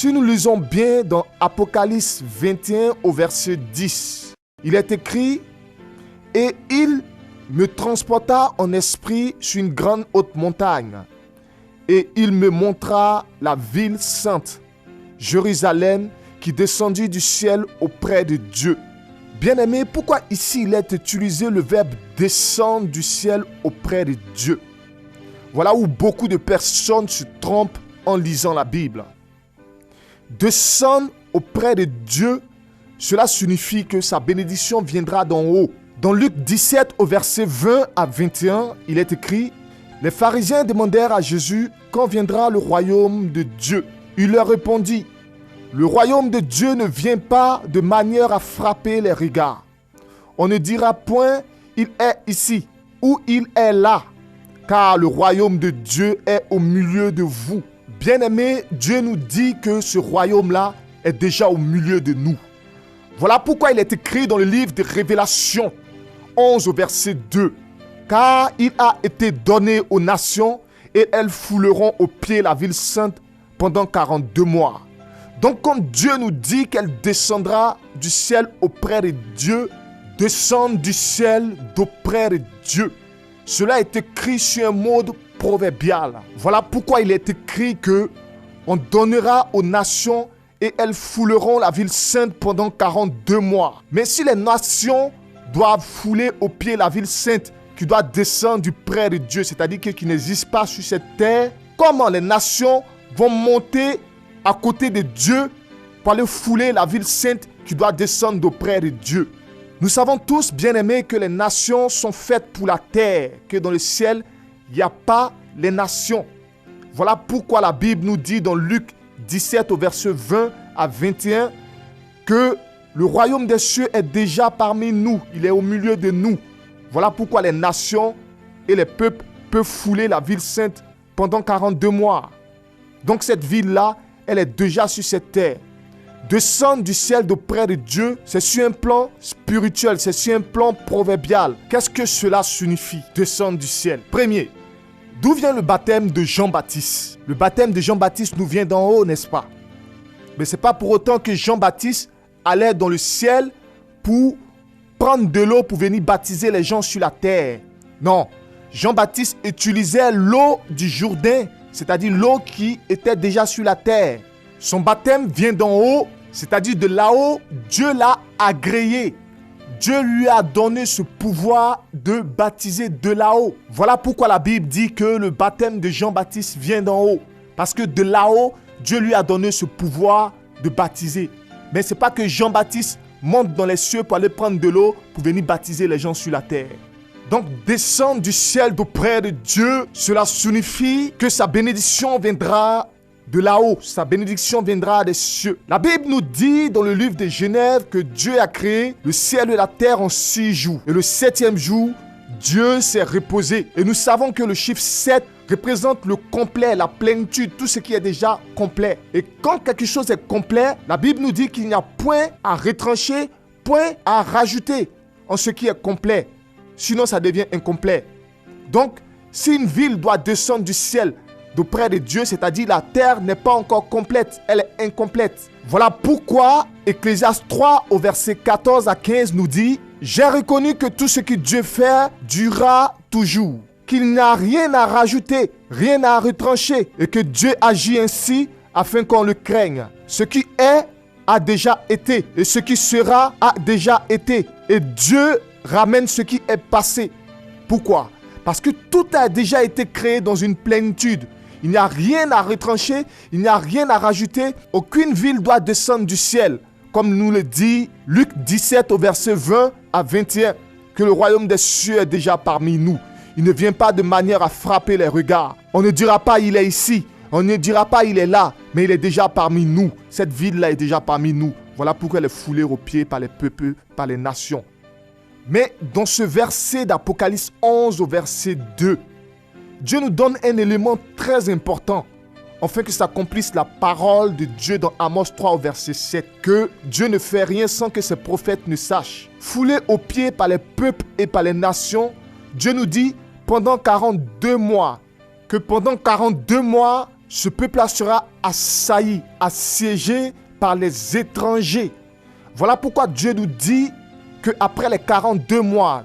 Si nous lisons bien dans Apocalypse 21 au verset 10, il est écrit « Et il me transporta en esprit sur une grande haute montagne, et il me montra la ville sainte, Jérusalem, qui descendit du ciel auprès de Dieu. » Bien-aimé, pourquoi ici il est utilisé le verbe « descendre du ciel auprès de Dieu » ? Voilà où beaucoup de personnes se trompent en lisant la Bible. Descendre auprès de Dieu, cela signifie que sa bénédiction viendra d'en haut. Dans Luc 17 au verset 20 à 21, il est écrit « Les pharisiens demandèrent à Jésus quand viendra le royaume de Dieu. Il leur répondit « Le royaume de Dieu ne vient pas de manière à frapper les regards. On ne dira point « Il est ici » ou « Il est là », car le royaume de Dieu est au milieu de vous. Bien-aimés, Dieu nous dit que ce royaume-là est déjà au milieu de nous. Voilà pourquoi il est écrit dans le livre de Révélation 11 au verset 2. Car il a été donné aux nations et elles fouleront aux pieds la ville sainte pendant 42 mois. Donc quand Dieu nous dit qu'elle descendra du ciel auprès de Dieu, descendre du ciel d'auprès de Dieu, cela est écrit sur un mode proverbial. Voilà pourquoi il est écrit que on donnera aux nations et elles fouleront la ville sainte pendant 42 mois. Mais si les nations doivent fouler aux pieds la ville sainte qui doit descendre du près de Dieu, c'est-à-dire qui n'existe pas sur cette terre, comment les nations vont monter à côté de Dieu pour aller fouler la ville sainte qui doit descendre d'auprès de Dieu? Nous savons tous, bien-aimés, que les nations sont faites pour la terre, que dans le ciel, il n'y a pas les nations. Voilà pourquoi la Bible nous dit dans Luc 17 au verset 20 à 21 que le royaume des cieux est déjà parmi nous, il est au milieu de nous. Voilà pourquoi les nations et les peuples peuvent fouler la ville sainte pendant 42 mois. Donc cette ville-là, elle est déjà sur cette terre. Descendre du ciel d'auprès de Dieu, c'est sur un plan spirituel, c'est sur un plan proverbial. Qu'est-ce que cela signifie, descendre du ciel? Premier, d'où vient le baptême de Jean-Baptiste? Le baptême de Jean-Baptiste nous vient d'en haut, n'est-ce pas? Mais ce n'est pas pour autant que Jean-Baptiste allait dans le ciel pour prendre de l'eau pour venir baptiser les gens sur la terre. Non, Jean-Baptiste utilisait l'eau du Jourdain, c'est-à-dire l'eau qui était déjà sur la terre. Son baptême vient d'en haut, c'est-à-dire de là-haut, Dieu l'a agréé. Dieu lui a donné ce pouvoir de baptiser de là-haut. Voilà pourquoi la Bible dit que le baptême de Jean-Baptiste vient d'en haut. Parce que de là-haut, Dieu lui a donné ce pouvoir de baptiser. Mais ce n'est pas que Jean-Baptiste monte dans les cieux pour aller prendre de l'eau pour venir baptiser les gens sur la terre. Donc, descendre du ciel d'auprès de Dieu, cela signifie que sa bénédiction viendra de là-haut. Sa bénédiction viendra des cieux. La Bible nous dit dans le livre de Genèse que Dieu a créé le ciel et la terre en 6 jours. Et le 7e jour, Dieu s'est reposé. Et nous savons que le chiffre 7 représente le complet, la plénitude, tout ce qui est déjà complet. Et quand quelque chose est complet, la Bible nous dit qu'il n'y a point à retrancher, point à rajouter en ce qui est complet. Sinon, ça devient incomplet. Donc, si une ville doit descendre du ciel d'auprès de Dieu, c'est-à-dire la terre n'est pas encore complète, elle est incomplète. Voilà pourquoi Ecclésiaste 3 au verset 14 à 15 nous dit « J'ai reconnu que tout ce que Dieu fait durera toujours, qu'il n'a rien à rajouter, rien à retrancher, et que Dieu agit ainsi afin qu'on le craigne. Ce qui est a déjà été, et ce qui sera a déjà été, et Dieu ramène ce qui est passé. » Pourquoi? Parce que tout a déjà été créé dans une plénitude. Il n'y a rien à retrancher, il n'y a rien à rajouter. Aucune ville doit descendre du ciel. Comme nous le dit Luc 17 au verset 20 à 21, que le royaume des cieux est déjà parmi nous. Il ne vient pas de manière à frapper les regards. On ne dira pas il est ici, on ne dira pas il est là, mais il est déjà parmi nous. Cette ville-là est déjà parmi nous. Voilà pourquoi elle est foulée aux pieds par les peuples, par les nations. Mais dans ce verset d'Apocalypse 11 au verset 2, Dieu nous donne un élément très important afin que s'accomplisse la parole de Dieu dans Amos 3 au verset 7, que Dieu ne fait rien sans que ses prophètes ne sachent. Foulés aux pieds par les peuples et par les nations, Dieu nous dit pendant 42 mois, que pendant 42 mois, ce peuple-là sera assailli, assiégé par les étrangers. Voilà pourquoi Dieu nous dit qu'après les 42 mois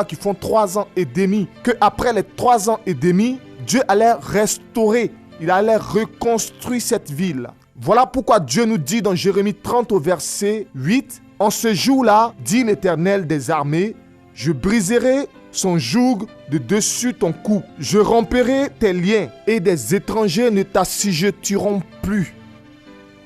qui font 3 ans et demi, qu'après les 3 ans et demi, Dieu allait restaurer, il allait reconstruire cette ville. Voilà pourquoi Dieu nous dit dans Jérémie 30 au verset 8, « En ce jour-là, dit l'Éternel des armées, je briserai son joug de dessus ton cou. Je romperai tes liens et des étrangers ne t'assiégeront plus. »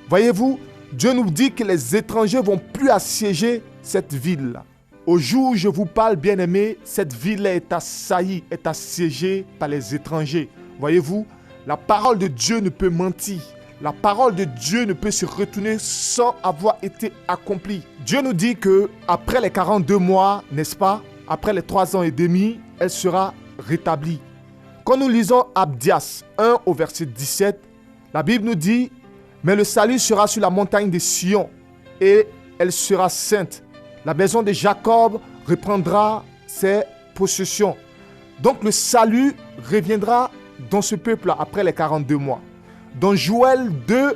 Voyez-vous, Dieu nous dit que les étrangers ne vont plus assiéger cette ville. Au jour où je vous parle, bien-aimés, cette ville est assaillie, est assiégée par les étrangers. Voyez-vous, la parole de Dieu ne peut mentir. La parole de Dieu ne peut se retourner sans avoir été accomplie. Dieu nous dit qu'après les 42 mois, n'est-ce pas, après les 3 ans et demi, elle sera rétablie. Quand nous lisons Abdias 1 au verset 17, la Bible nous dit « Mais le salut sera sur la montagne de Sion et elle sera sainte. La maison de Jacob reprendra ses possessions. » Donc le salut reviendra dans ce peuple après les 42 mois. Dans Joël 2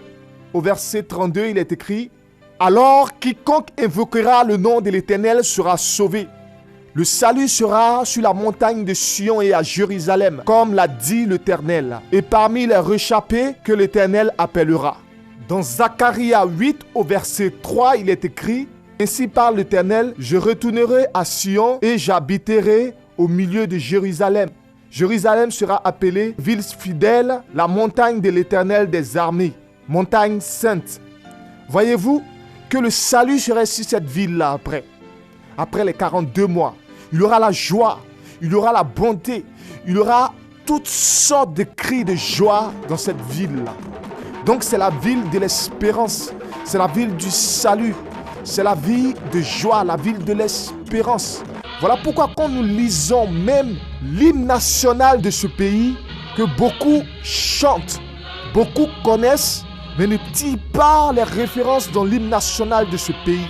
au verset 32, il est écrit « Alors quiconque invoquera le nom de l'Éternel sera sauvé. Le salut sera sur la montagne de Sion et à Jérusalem, comme l'a dit l'Éternel, et parmi les réchappés que l'Éternel appellera. » Dans Zacharie 8 au verset 3, il est écrit « Ainsi parle l'Éternel, je retournerai à Sion et j'habiterai au milieu de Jérusalem. Jérusalem sera appelée ville fidèle, la montagne de l'Éternel des armées, montagne sainte. » Voyez-vous que le salut serait sur cette ville-là après les 42 mois. Il y aura la joie, il y aura la bonté, il y aura toutes sortes de cris de joie dans cette ville-là. Donc c'est la ville de l'espérance, c'est la ville du salut, c'est la ville de joie, la ville de l'espérance. Voilà pourquoi quand nous lisons même l'hymne national de ce pays, que beaucoup chantent, beaucoup connaissent, mais ne tirent pas les références dans l'hymne national de ce pays.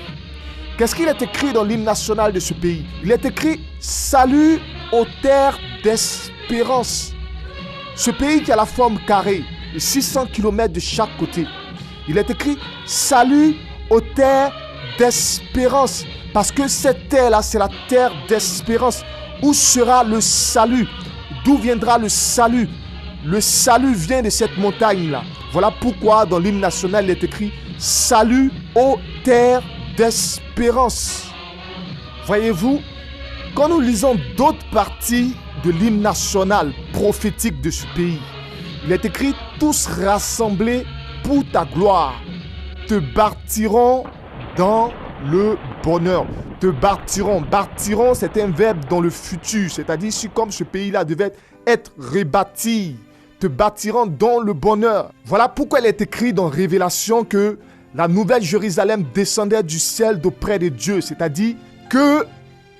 Qu'est-ce qu'il est écrit dans l'hymne national de ce pays? Il est écrit « Salut aux terres d'espérance ». Ce pays qui a la forme carrée, de 600 km de chaque côté. Il est écrit « Salut aux terres d'espérance ». Parce que cette terre-là, c'est la terre d'espérance. Où sera le salut? D'où viendra le salut? Le salut vient de cette montagne-là. Voilà pourquoi dans l'hymne national, il est écrit « Salut aux terres d'espérance ». Voyez-vous, quand nous lisons d'autres parties de l'hymne national prophétique de ce pays, il est écrit « Tous rassemblés pour ta gloire te bâtiront dans le bonheur. » Te bâtiront. Bâtiront, c'est un verbe dans le futur. C'est-à-dire, si comme ce pays-là devait être rebâti, te bâtiront dans le bonheur. Voilà pourquoi il est écrit dans Révélation que la nouvelle Jérusalem descendait du ciel d'auprès de Dieu. C'est-à-dire que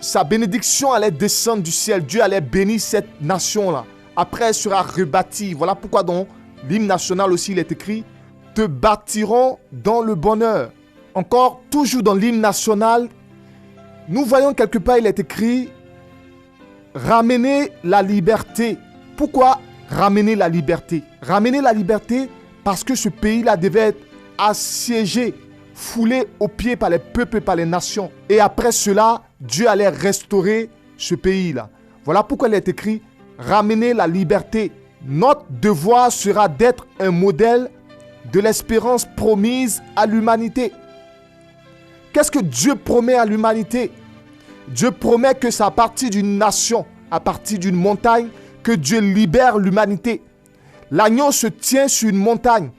sa bénédiction allait descendre du ciel. Dieu allait bénir cette nation-là. Après, elle sera rebâtie. Voilà pourquoi dans l'hymne national aussi, il est écrit « Te bâtiront dans le bonheur ». Encore, toujours dans l'hymne national, nous voyons quelque part, il est écrit « Ramener la liberté ». Pourquoi ramener la liberté? Ramener la liberté parce que ce pays-là devait être assiégé, foulé aux pieds par les peuples, par les nations. Et après cela, Dieu allait restaurer ce pays-là. Voilà pourquoi il est écrit « Ramener la liberté ». Notre devoir sera d'être un modèle de l'espérance promise à l'humanité. Qu'est-ce que Dieu promet à l'humanité? Dieu promet que c'est à partir d'une nation, à partir d'une montagne, que Dieu libère l'humanité. L'agneau se tient sur une montagne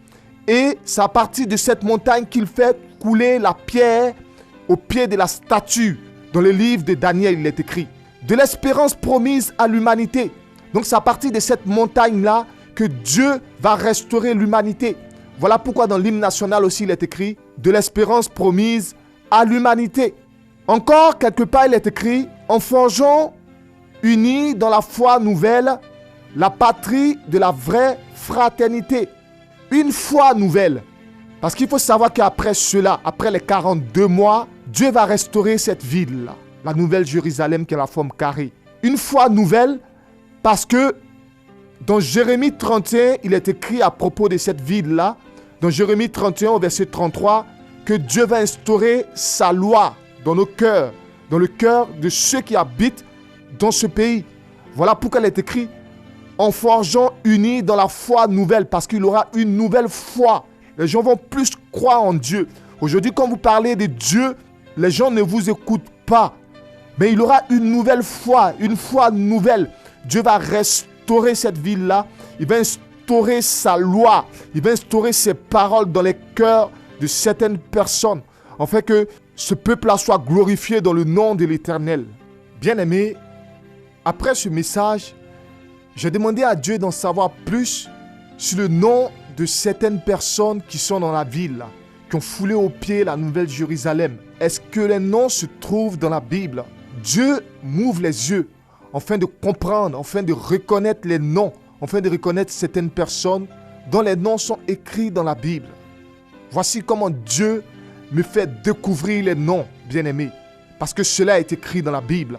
et c'est à partir de cette montagne qu'il fait couler la pierre au pied de la statue. Dans le livre de Daniel, il est écrit de l'espérance promise à l'humanité. Donc c'est à partir de cette montagne-là que Dieu va restaurer l'humanité. Voilà pourquoi dans l'hymne national aussi, il est écrit de l'espérance promise à l'humanité. Encore quelque part, il est écrit en forgeant unis dans la foi nouvelle, la patrie de la vraie fraternité. Une foi nouvelle. Parce qu'il faut savoir qu'après cela, après les 42 mois, Dieu va restaurer cette ville-là, la nouvelle Jérusalem qui a la forme carrée. Une foi nouvelle parce que Dans Jérémie 31, il est écrit à propos de cette ville-là, dans Jérémie 31 au verset 33, que Dieu va instaurer sa loi dans nos cœurs, dans le cœur de ceux qui habitent dans ce pays. Voilà pourquoi il est écrit en forgeant unis dans la foi nouvelle, parce qu'il aura une nouvelle foi. Les gens vont plus croire en Dieu. Aujourd'hui, quand vous parlez de Dieu, les gens ne vous écoutent pas. Mais il aura une nouvelle foi, une foi nouvelle. Dieu va restaurer cette ville-là. Il va instaurer sa loi. Il va instaurer ses paroles dans les cœurs de certaines personnes, afin que ce peuple-là soit glorifié dans le nom de l'Éternel. Bien-aimés, après ce message, j'ai demandé à Dieu d'en savoir plus sur le nom de certaines personnes qui sont dans la ville, qui ont foulé aux pieds la Nouvelle Jérusalem. Est-ce que les noms se trouvent dans la Bible? Dieu m'ouvre les yeux afin de comprendre, afin de reconnaître les noms, afin de reconnaître certaines personnes dont les noms sont écrits dans la Bible. Voici comment Dieu me fait découvrir les noms, bien-aimés, parce que cela est écrit dans la Bible.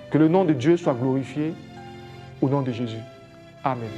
Que le nom de Dieu soit glorifié au nom de Jésus. Amen.